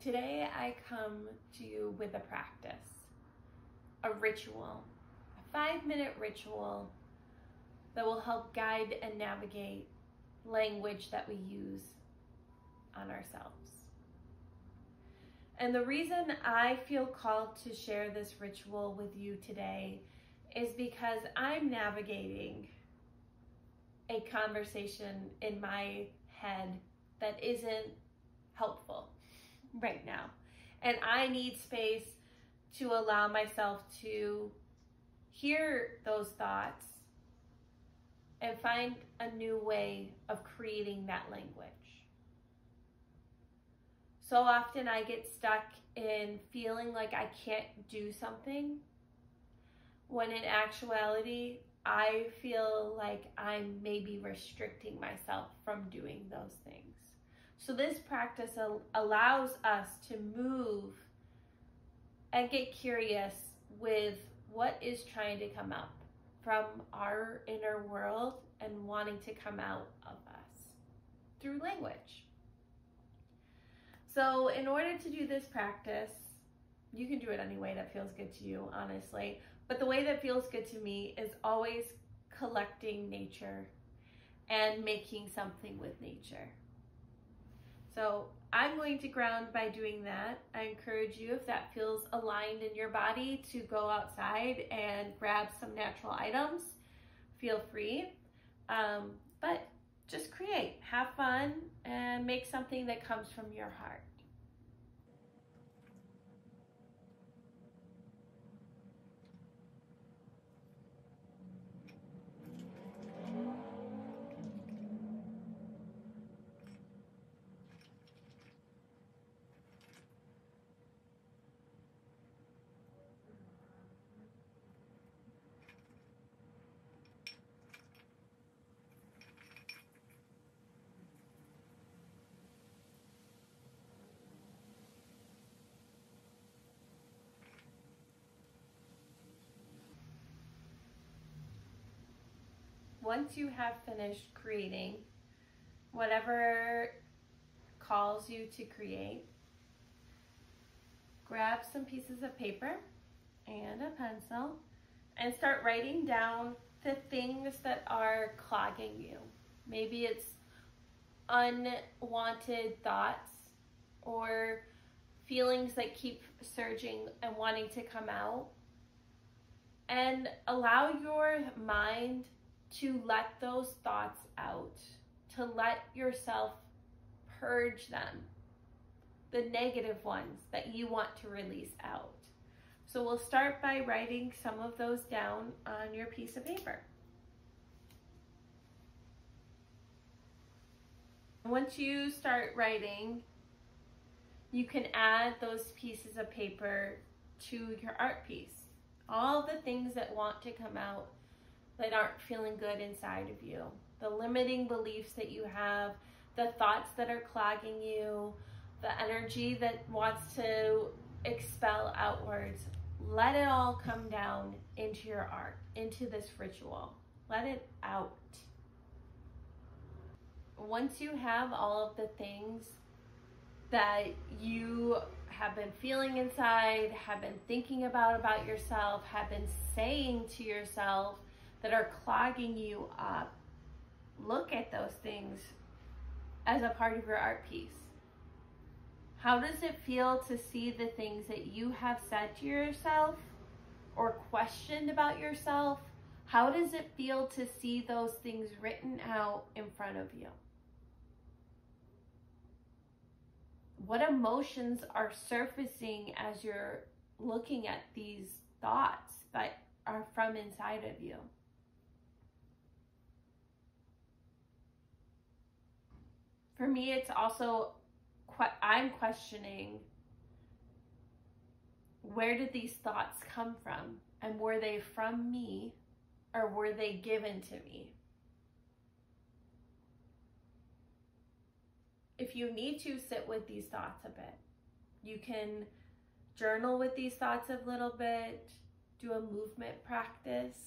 Today I come to you with a practice, a ritual, a 5-minute ritual that will help guide and navigate language that we use on ourselves. And the reason I feel called to share this ritual with you today is because I'm navigating a conversation in my head that isn't helpful right now. And I need space to allow myself to hear those thoughts and find a new way of creating that language. So often I get stuck in feeling like I can't do something, when in actuality, I feel like I'm maybe restricting myself from doing those things. So this practice allows us to move and get curious with what is trying to come up from our inner world and wanting to come out of us through language. So in order to do this practice, you can do it any way that feels good to you, honestly. But the way that feels good to me is always collecting nature and making something with nature. So I'm going to ground by doing that. I encourage you, if that feels aligned in your body, to go outside and grab some natural items. Feel free. But just create, have fun, and make something that comes from your heart. Once you have finished creating whatever calls you to create, grab some pieces of paper and a pencil and start writing down the things that are clogging you. Maybe it's unwanted thoughts or feelings that keep surging and wanting to come out. And allow your mind to let those thoughts out, to let yourself purge them, the negative ones that you want to release out. So we'll start by writing some of those down on your piece of paper. Once you start writing, you can add those pieces of paper to your art piece. All the things that want to come out that aren't feeling good inside of you, the limiting beliefs that you have, the thoughts that are clogging you, the energy that wants to expel outwards. Let it all come down into your art, into this ritual. Let it out. Once you have all of the things that you have been feeling inside, have been thinking about yourself, have been saying to yourself that are clogging you up, look at those things as a part of your art piece. How does it feel to see the things that you have said to yourself or questioned about yourself? How does it feel to see those things written out in front of you? What emotions are surfacing as you're looking at these thoughts that are from inside of you? For me, it's also, I'm questioning, where did these thoughts come from? And were they from me or were they given to me? If you need to, sit with these thoughts a bit. You can journal with these thoughts a little bit, do a movement practice.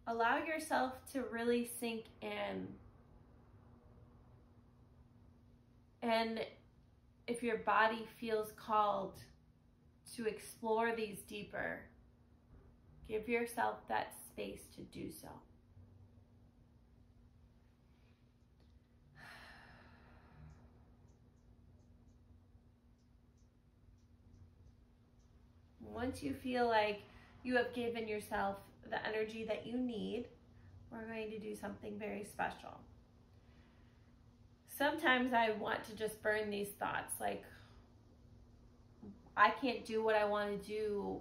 Allow yourself to really sink in. And if your body feels called to explore these deeper, give yourself that space to do so. Once you feel like you have given yourself the energy that you need, we're going to do something very special. Sometimes I want to just burn these thoughts, like, I can't do what I want to do.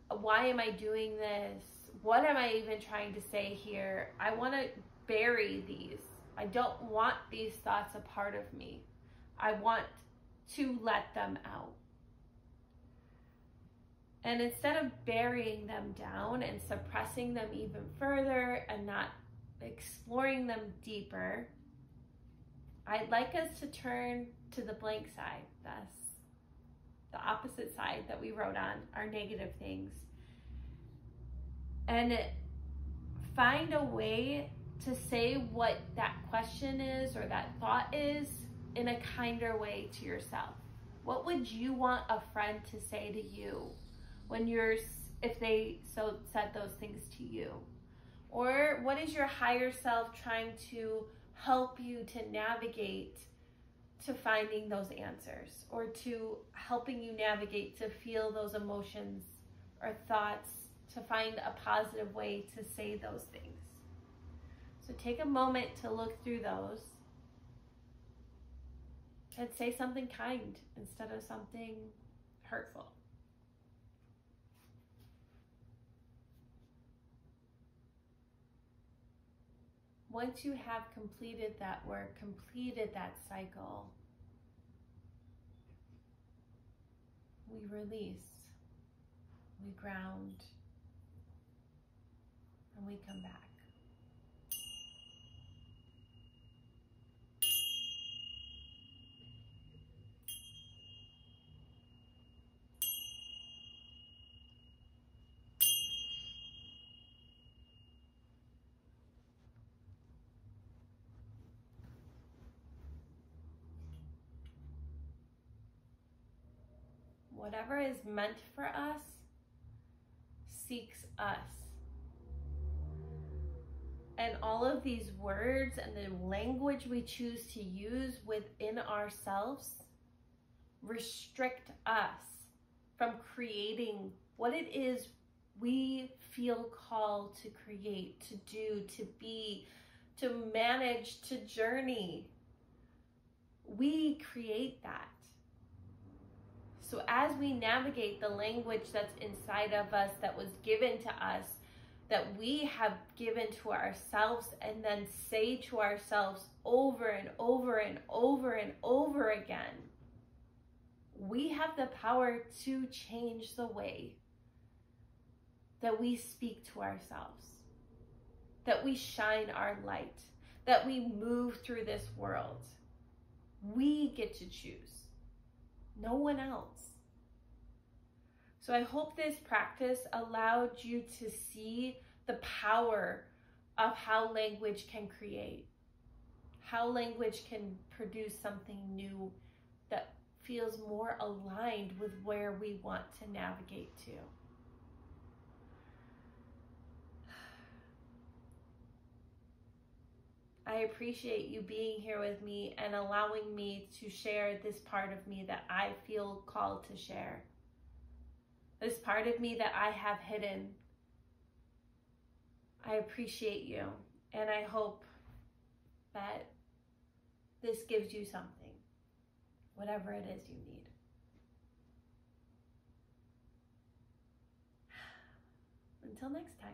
Why am I doing this? What am I even trying to say here? I want to bury these. I don't want these thoughts a part of me. I want to let them out. And instead of burying them down and suppressing them even further and not exploring them deeper, I'd like us to turn to the blank side. That's the opposite side that we wrote on, our negative things. And find a way to say what that question is or that thought is in a kinder way to yourself. What would you want a friend to say to you if they said those things to you? Or what is your higher self trying to help you to navigate to finding those answers, or to helping you navigate to feel those emotions or thoughts, to find a positive way to say those things? So take a moment to look through those and say something kind instead of something hurtful. Once you have completed that work, completed that cycle, we release, we ground, and we come back. Whatever is meant for us seeks us. And all of these words and the language we choose to use within ourselves restrict us from creating what it is we feel called to create, to do, to be, to manage, to journey. We create that. So as we navigate the language that's inside of us, that was given to us, that we have given to ourselves, and then say to ourselves over and over and over and over again, we have the power to change the way that we speak to ourselves, that we shine our light, that we move through this world. We get to choose. No one else. So I hope this practice allowed you to see the power of how language can create, how language can produce something new that feels more aligned with where we want to navigate to. I appreciate you being here with me and allowing me to share this part of me that I feel called to share. This part of me that I have hidden. I appreciate you, and I hope that this gives you something, whatever it is you need. Until next time.